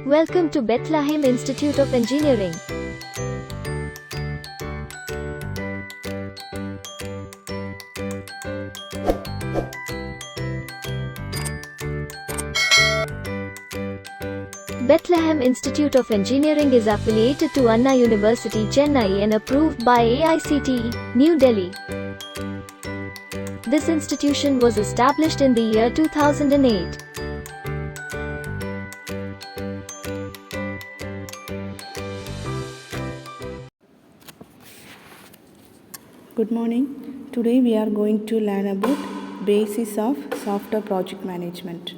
Welcome to Bethlehem Institute of Engineering. Bethlehem Institute of Engineering is affiliated to Anna University, Chennai and approved by AICTE, New Delhi. This institution was established in the year 2008. Good morning. Today we are going to learn about basis of software project management.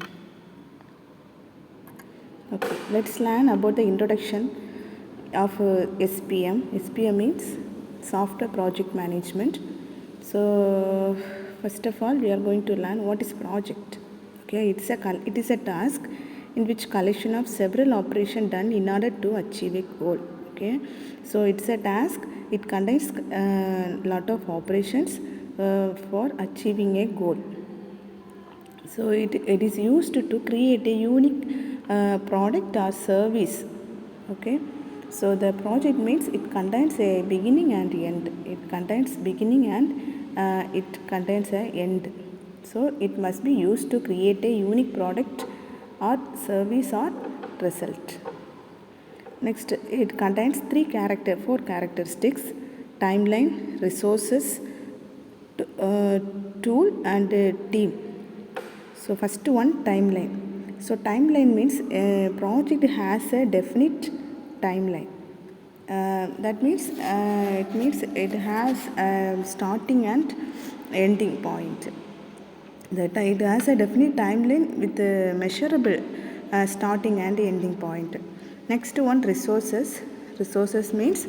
Okay, let's learn about the introduction of SPM. SPM means software project management. So first of all, we are going to learn what is project. Okay, it is a task in which collection of several operations done in order to achieve a goal. Okay, so it's a task. It contains a lot of operations for achieving a goal. So it is used to create a unique product or service. Okay, so the project means it contains a beginning and end. It contains beginning and it contains a end. So it must be used to create a unique product or service or result. Next, it contains four characteristics: timeline, resources, tool and team. So first one, timeline. So timeline means a project has a definite timeline. That means it has a starting and ending point. That it has a definite timeline with a measurable starting and ending point. Next one, resources. Resources means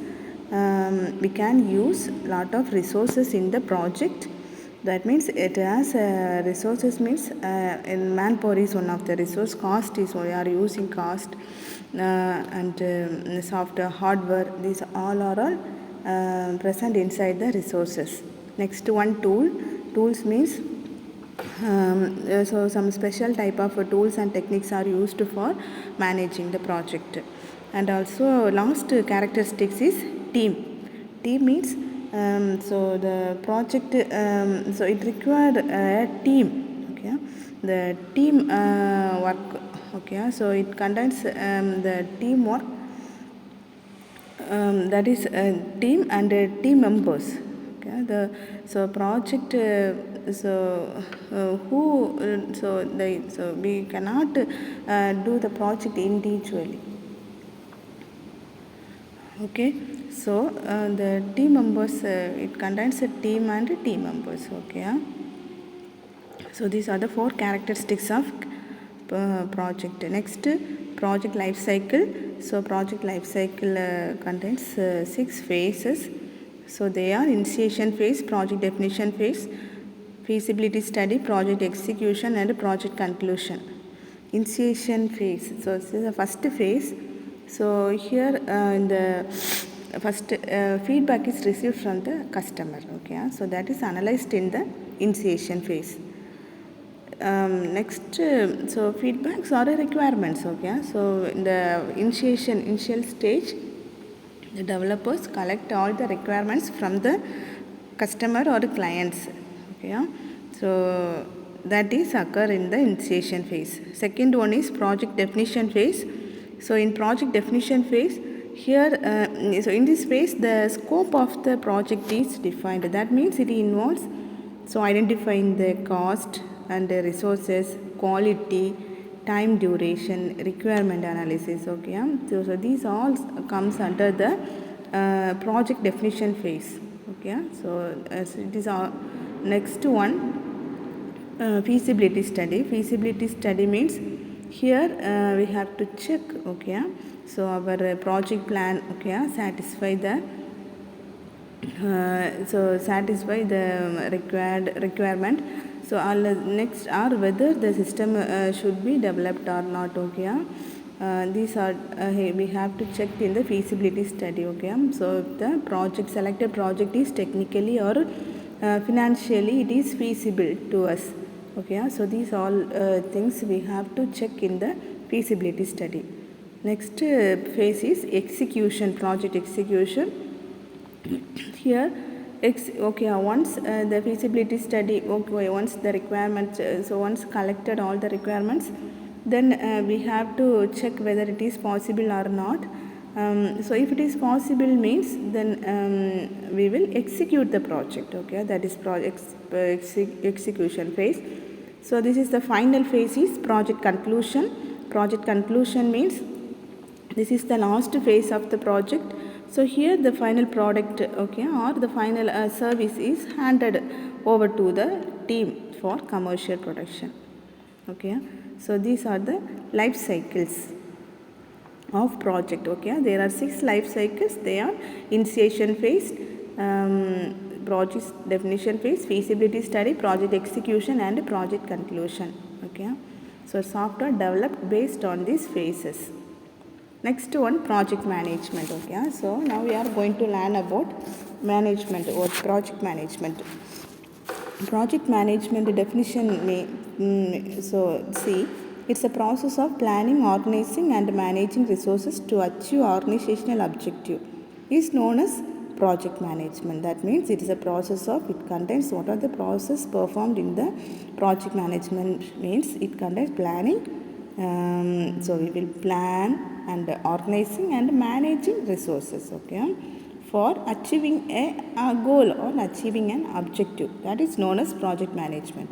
we can use lot of resources in the project. That means it has resources means in manpower is one of the resource. Cost is we are using cost and software, hardware. These all are present inside the resources. Next one, tool. Tools means so some special type of tools and techniques are used for managing the project. And also last characteristics is team. Team means so the project so it required a team. Okay, the team work. Okay, so it contains the teamwork. That is team and team members. Okay, so project so we cannot do the project individually. Okay, so the team members it contains a team and team members. Okay, so these are the four characteristics of project. Next, project life cycle. So project life cycle contains 6 phases. So they are: initiation phase, project definition phase, feasibility study, project execution and project conclusion. Initiation phase. So this is the first phase. So here in the first feedback is received from the customer. Okay, so that is analyzed in the initiation phase. Next, so feedbacks are requirements. Okay, so in the initial stage, the developers collect all the requirements from the customer or clients. Okay, so that is occur in the initiation phase. Second one is project definition phase. So in project definition phase, here so in this phase the scope of the project is defined. That means it involves so identifying the cost and the resources, quality, time duration, requirement analysis. Okay, so these all comes under the project definition phase. Okay, so it is our next one, feasibility study. Feasibility study means here we have to check. Okay, so our project plan. Okay, satisfy the requirement. So next are whether the system should be developed or not. Okay, these are we have to check in the feasibility study. Okay, so if the selected project is technically or financially it is feasible to us. Okay, so these all things we have to check in the feasibility study. Next phase is execution, project execution. Here once the feasibility study, once the requirements, so once collected all the requirements, then we have to check whether it is possible or not. So if it is possible means, then we will execute the project. Okay, that is execution phase. So this is the final phase is project conclusion. Project conclusion means this is the last phase of the project. So here the final product, okay, or the final service is handed over to the team for commercial production. Okay, so these are the life cycles of project. Okay, there are 6 life cycles. They are initiation phase, project definition phase, feasibility study, project execution, and project conclusion. Okay, so software developed based on these phases. Next one, project management. Okay, so now we are going to learn about management or project management. Project management definition so see, it's a process of planning, organizing and managing resources to achieve organizational objective is known as project management. That means it is a process of, it contains what are the process performed in the project management means it contains planning. So we will plan and organizing and managing resources, okay, for achieving a goal or achieving an objective. That is known as project management.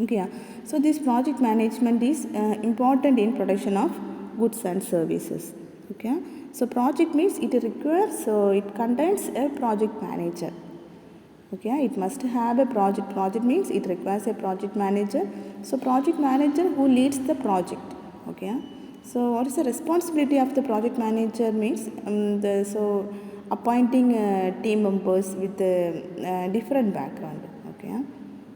Okay, so this project management is important in production of goods and services. Okay, so project means it requires, so it contains a project manager. Okay, it must have a project. Project means it requires a project manager. So project manager who leads the project. Okay, so what is the responsibility of the project manager means so appointing team members with different background. Okay,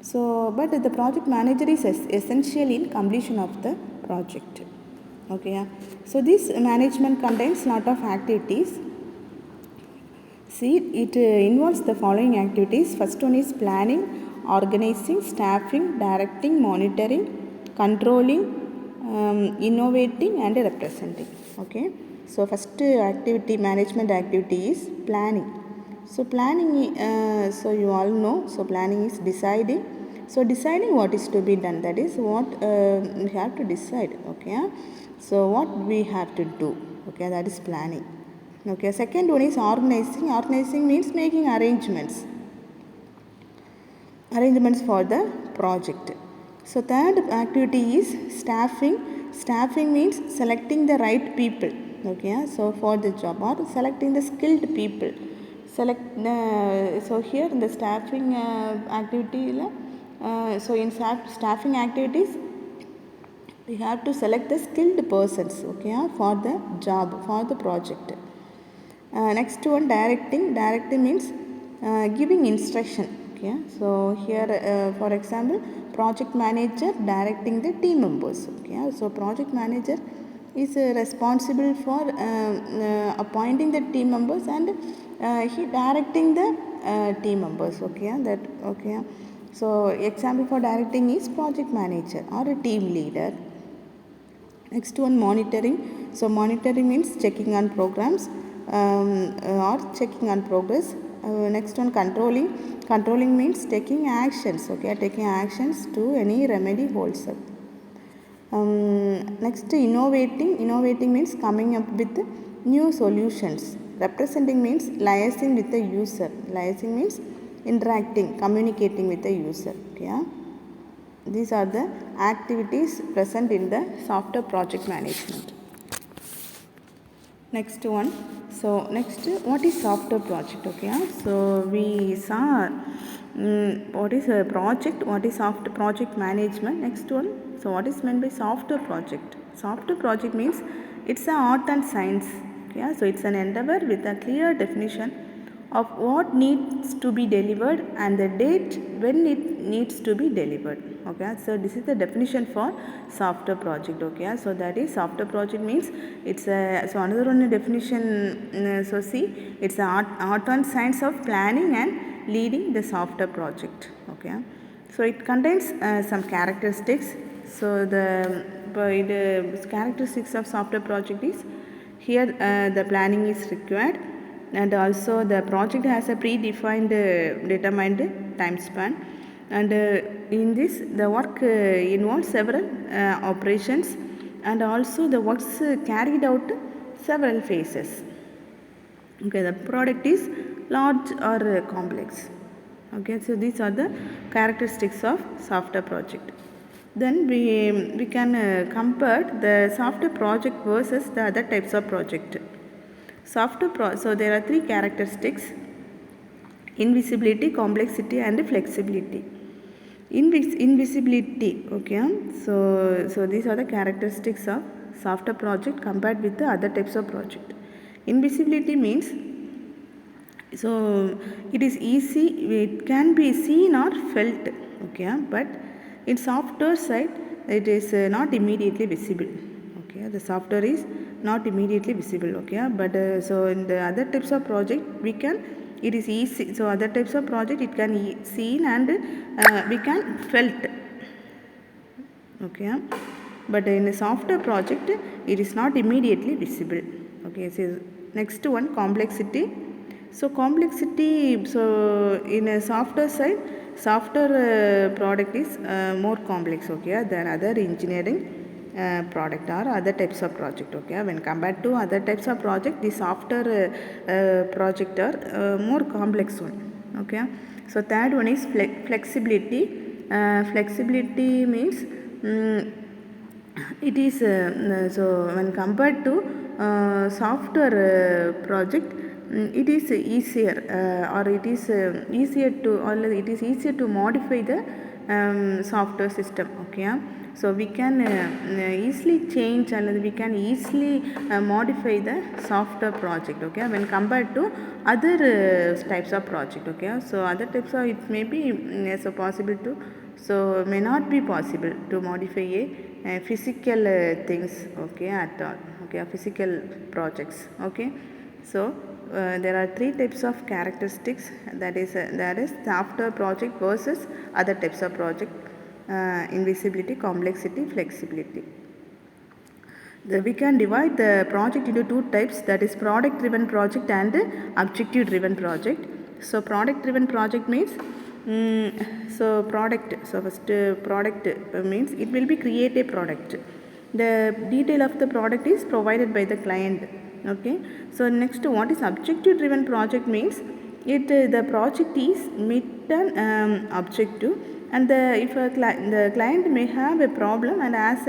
so but the project manager is essential in completion of the project. Okay, so this management contains lot of activities. See, it involves the following activities. First one is planning, organizing, staffing, directing, monitoring, controlling, innovating and representing. Okay, so first activity, management activity is planning. So planning, so you all know, so planning is deciding. So deciding what is to be done, that is what we have to decide. Okay, so what we have to do. Okay, that is planning. Okay, second one is organizing. Organizing means making arrangements for the project. So third activity is staffing. Staffing means selecting the right people. Okay, so for the job or selecting the skilled people. So here in the staffing activity, so in staffing activities we have to select the skilled persons, okay, for the job, for the project. Next one, directing. Directing means giving instruction. Okay, so here for example, project manager directing the team members. Okay, so project manager is responsible for appointing the team members and he directing the team members. Okay, that okay. So example for directing is project manager or a team leader. Next one, monitoring. So monitoring means checking on programs or checking on progress. Next one, controlling. Controlling means taking actions. Okay, taking actions to any remedy holds up. Next, innovating. Innovating means coming up with new solutions. Representing means liaising with the user. Liaising means interacting, communicating with the user. Okay. These are the activities present in the software project management. Next one. So next, what is software project? Okay, so we saw what is a project, what is software project management. Next one, so what is meant by software project? Software project means it's an art and science. Okay, so it's an endeavor with a clear definition of what needs to be delivered and the date when it needs to be delivered. Okay, so this is the definition for software project. Okay, so that is software project means it's a, so another one definition, so see, it's an art and science of planning and leading the software project. Okay, so it contains some characteristics. So the characteristics of software project is here the planning is required, and also the project has a predefined determined time span, and in this the work involves several operations, and also the works carried out several phases. Okay, the product is large or complex. Okay, so these are the characteristics of software project. Then we can compare the software project versus the other types of project. So there are three characteristics: invisibility, complexity, and flexibility. Invisibility. Okay, so these are the characteristics of software project compared with the other types of project. Invisibility means, so it is easy, it can be seen or felt, okay, but in software side it is not immediately visible. Okay, the software is not immediately visible. Okay, but so in the other types of project we can, it is easy. So other types of project it can seen and we can felt. Okay, but in a software project it is not immediately visible. Okay, so next one, complexity. So complexity, so in a software side, software product is more complex, okay, than other engineering product or other types of project. Okay, when compared to other types of project, the software project are more complex one. Okay, so third one is flexibility. Flexibility means it is so when compared to software project, it is easier or it is easier to, or it is easier to modify the software system. Okay, so we can easily change and we can easily modify the software project. Okay, when compared to other types of project. Okay, so other types of, it may be so possible to, so may not be possible to modify a physical things. Okay, at all. Okay, physical projects. Okay, so there are three types of characteristics, that is software project versus other types of project: invisibility, complexity, flexibility. We can divide the project into two types, that is product driven project and objective driven project. So product driven project means so first product means it will be create a product. The detail of the product is provided by the client. Okay, so next, what is objective driven project means, it the project is meet an objective, and if the client may have a problem and ask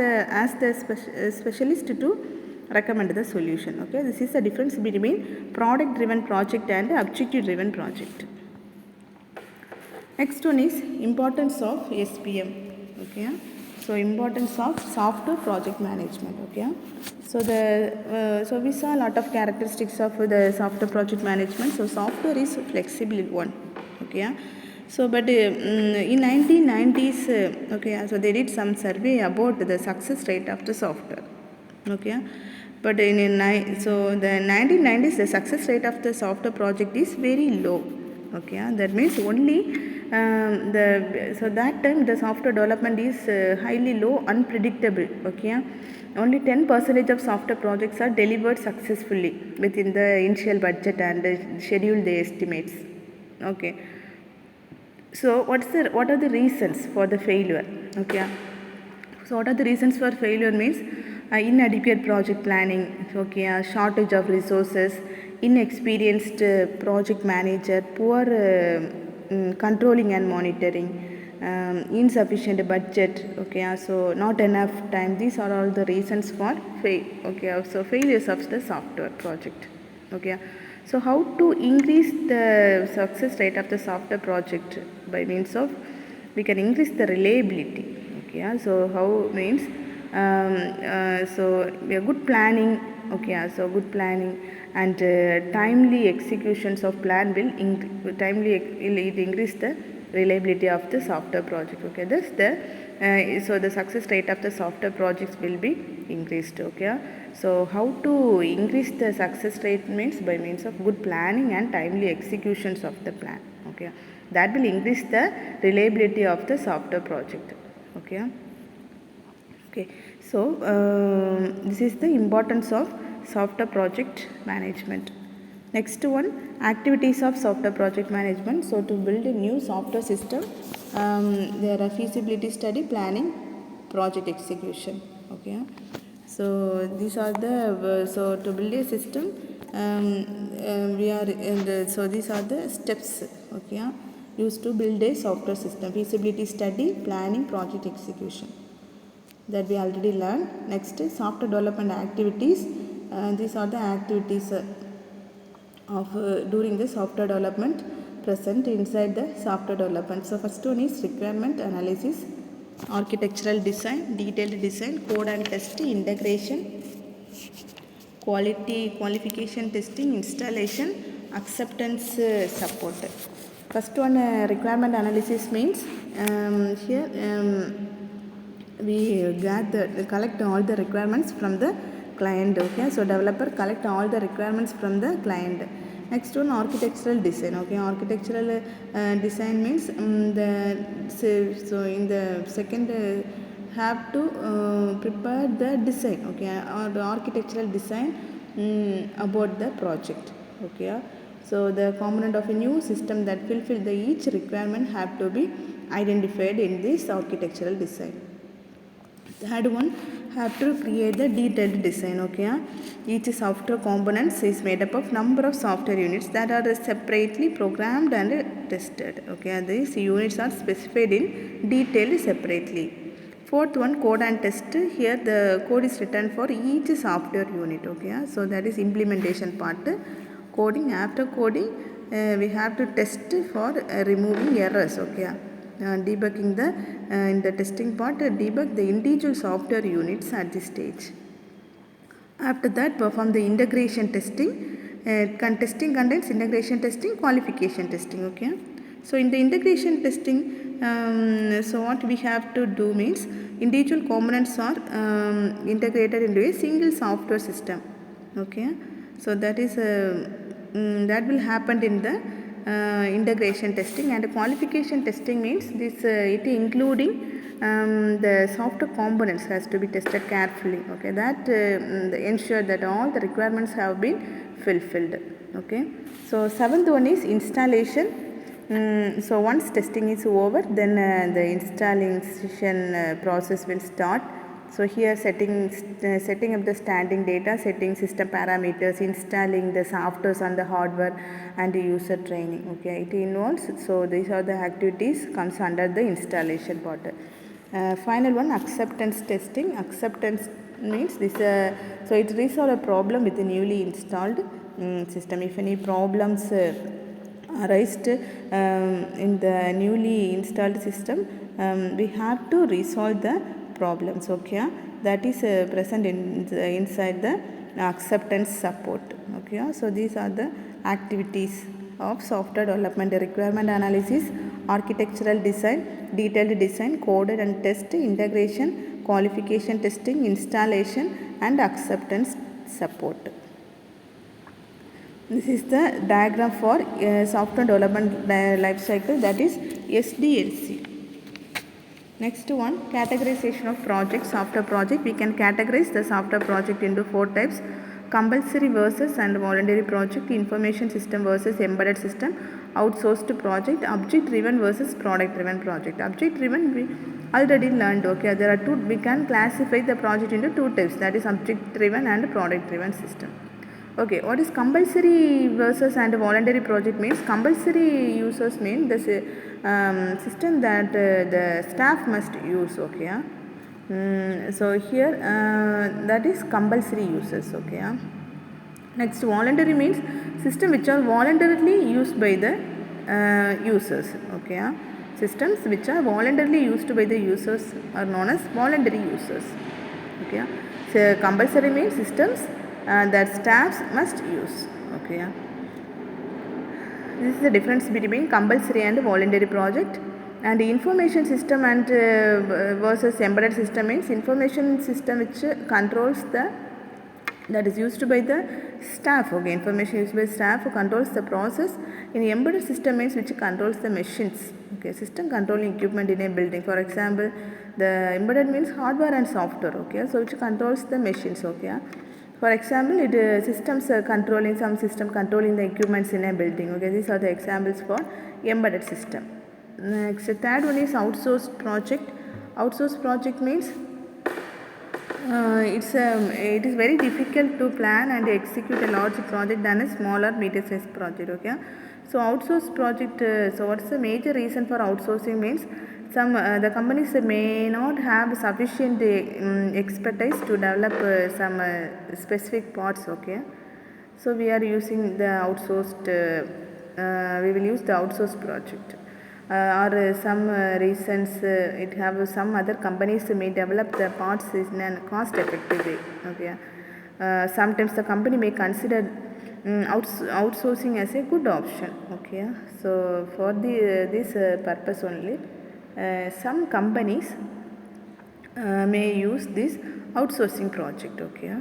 the specialist to recommend the solution. Okay, this is the difference between product driven project and objective driven project. Next one is importance of SPM. Okay, so importance of software project management. Okay, so so we saw a lot of characteristics of the software project management. So software is a flexible one. Okay, so but in 1990s, okay, so they did some survey about the success rate of the software. Okay, but so the 1990s, the success rate of the software project is very low. Okay, that means only so that time the software development is highly low, unpredictable. Okay, only 10% of software projects are delivered successfully within the initial budget and schedule the estimates. Okay, so what are the reasons for the failure? Okay, so what are the reasons for failure means inadequate project planning. Okay, shortage of resources, inexperienced project manager, poor controlling and monitoring, insufficient budget. Okay, so not enough time. These are all the reasons for failures of the software project. Okay, so how to increase the success rate of the software project? By means of, we can increase the reliability. Okay, so how means so good planning. Okay, so good planning and timely executions of plan will increase the reliability of the software project. Okay, thus so the success rate of the software projects will be increased. Okay, so how to increase the success rate means by means of good planning and timely executions of the plan. Okay, that will increase the reliability of the software project. Okay, Okay, so this is the importance of software project management. Next one, activities of software project management. So to build a new software system, there are feasibility study, planning, project execution. Okay, so these are the so to build a system, we are in the, so these are the steps. Okay, used to build a software system: feasibility study, planning, project execution, that we already learned. Next is software development activities. These are the activities of during the software development present inside the software development. So first one is requirement analysis, architectural design, detailed design, code and test, integration, qualification testing, installation, acceptance support. First one, requirement analysis means here we collect all the requirements from the client. Okay, so developer collect all the requirements from the client. Next one, architectural design. Okay, architectural design means so in the second have to prepare the design. Okay, or the architectural design about the project. Okay, so the component of a new system that fulfill the each requirement have to be identified in this architectural design. Third one, have to create the detailed design. Okay, each software components is made up of number of software units that are separately programmed and tested. Okay, these units are specified in detail separately. Fourth one, code and test. Here the code is written for each software unit. Okay, so that is implementation part. Coding, after coding we have to test for removing errors. Okay, debugging the in the testing part, debug the individual software units at this stage. After that, perform the integration testing. Testing contains integration testing, qualification testing. Okay, so in the integration testing, so what we have to do means individual components are integrated into a single software system. Okay, so that is that will happen in the integration testing. And qualification testing means this it including the software components has to be tested carefully. Okay, that ensure that all the requirements have been fulfilled. Okay, so seventh one is installation. So once testing is over, then the installation process will start. So here setting up the standing data, setting system parameters, installing the softwares on the hardware, and the user training. Okay, it involves, so these are the activities comes under the installation part. Final one, acceptance testing. Acceptance means this so it resolve a problem with the newly installed system. If any problems arise in the newly installed system, we have to resolve the problems. Okay, that is present inside the acceptance support. Okay, so these are the activities of software development: requirement analysis, architectural design, detailed design, code and test, integration, qualification testing, installation, and acceptance support. This is the diagram for software development life cycle, that is SDLC. Next one, categorization of projects. Software project, we can categorize the software project into 4 types: compulsory versus and voluntary project, information system versus embedded system, outsourced project, object driven versus product driven project. Object driven we already learned. Okay, there are two, we can classify the project into 2 types, that is object driven and product driven system. Okay, what is compulsory versus and voluntary project means? Compulsory users mean the system that the staff must use. Okay, so here that is compulsory users. Okay, next, voluntary means system which are voluntarily used by the users. Okay, systems which are voluntarily used by the users are known as voluntary users. Okay, so compulsory means systems that staffs must use. Okay, this is the difference between compulsory and voluntary project. And information system and versus embedded system means information system which controls the that is used by the staff. Okay, information used by staff who controls the process. In embedded system means which controls the machines. Okay, system controlling equipment in a building. For example, the embedded means hardware and software. Okay, so which controls the machines. Okay, for example, it systems controlling some system controlling the equipments in a building. Okay, these are the examples for embedded system. Next, third one is outsourced project. Outsourced project means it is very difficult to plan and execute a large project than a smaller medium-sized project. Okay, so outsource project. So what's the major reason for outsourcing means some the companies may not have sufficient expertise to develop some specific parts. Okay, so we are using the outsourced. We will use the outsourced project. Or some reasons it have some other companies may develop the parts in a cost effective way. Okay, sometimes the company may consider outsourcing as a good option. Okay, so for this purpose only some companies may use this outsourcing project. Okay,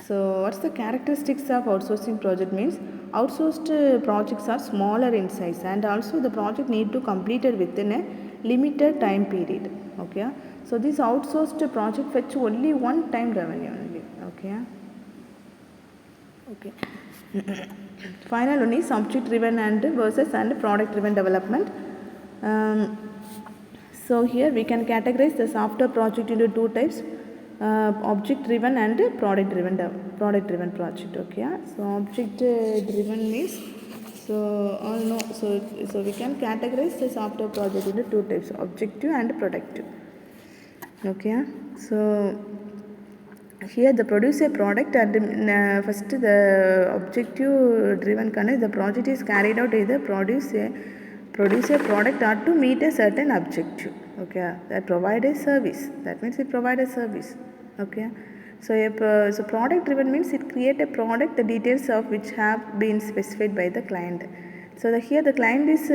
so what's the characteristics of outsourcing project means outsourced projects are smaller in size and also the project need to complete it within a limited time period. Okay, so this outsourced project fetch only one time revenue only. Okay. Final one is object driven and versus and product driven development. So here we can categorize the software project into two types, object driven and product driven project. Okay, so object driven means all know, so we can categorize the software project into two types, objective and productive. Okay, so here the produce a product and first the objective driven kind, the project is carried out either produce a product or to meet a certain objective. Okay, that provide a service, that means it provide a service. Okay, so product driven means it create a product the details of which have been specified by the client. So here the client is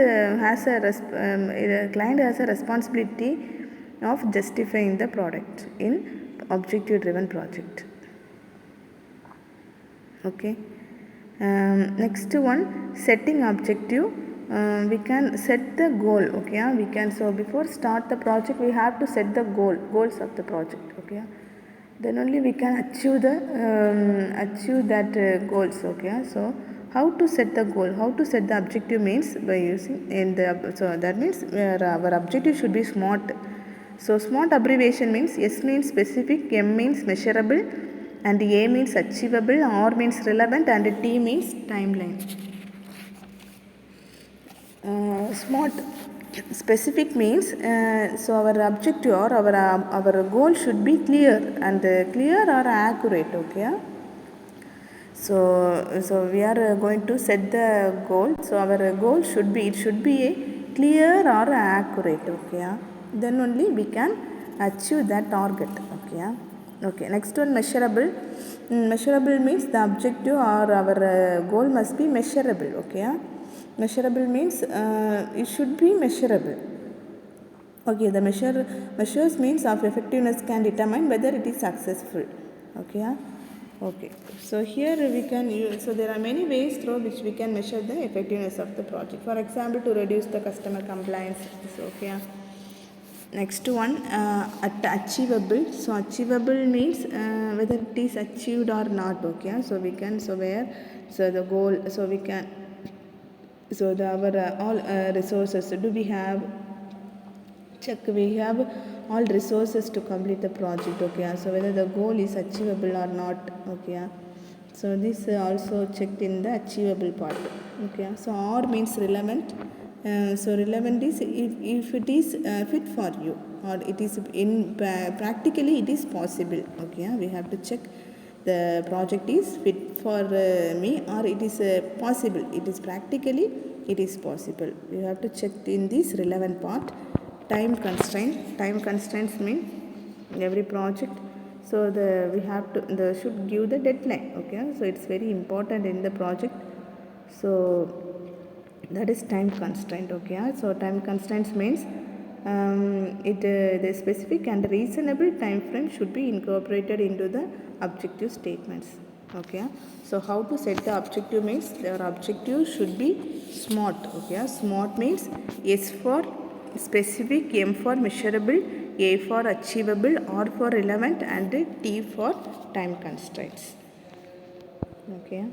client has a responsibility of justifying the product in objective driven project. Okay, next one, setting objective. We can set the goal. Okay, we can, so before start the project we have to set the goals of the project. Okay, then only we can achieve that goals. Okay, so how to set the goal, how to set the objective means by using in the, so that means our objective should be SMART. So SMART abbreviation means S means specific, M means measurable, and A means achievable, R means relevant, and T means timeline. SMART specific means so our objective or our goal should be clear or accurate. Okay, so we are going to set the goal. So our goal should be a clear or accurate. Okay, then only we can achieve that target. Okay, next one, measurable. Measurable means the objective or our goal must be measurable. Okay, measurable means it should be measurable. Okay, the measures means of effectiveness can determine whether it is successful. Okay, so here we can use, so there are many ways through which we can measure the effectiveness of the project. For example, to reduce the customer compliance. So next one, achievable. So achievable means whether it is achieved or not. Okay, so we can, so the goal, so we can, so our all resources, do we have, check we have all resources to complete the project. Okay, so whether the goal is achievable or not. Okay, so this also checked in the achievable part. Okay, so R means relevant. So relevant is if it is fit for you or it is in practically it is possible. Okay, we have to check the project is fit for me or it is possible, it is practically it is possible. You have to check in this relevant part. Time constraints mean every project, so we have to should give the deadline. Okay, so it's very important in the project, so that is time constraint. Okay, so time constraints means the specific and reasonable time frame should be incorporated into the objective statements. Okay, so how to set the objective means their objective should be SMART. Okay, SMART means S for specific, M for measurable, A for achievable, R for relevant, and T for time constraints. Okay.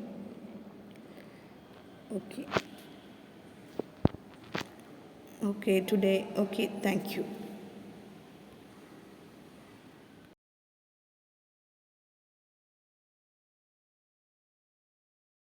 Okay. Okay, today. Okay, thank you.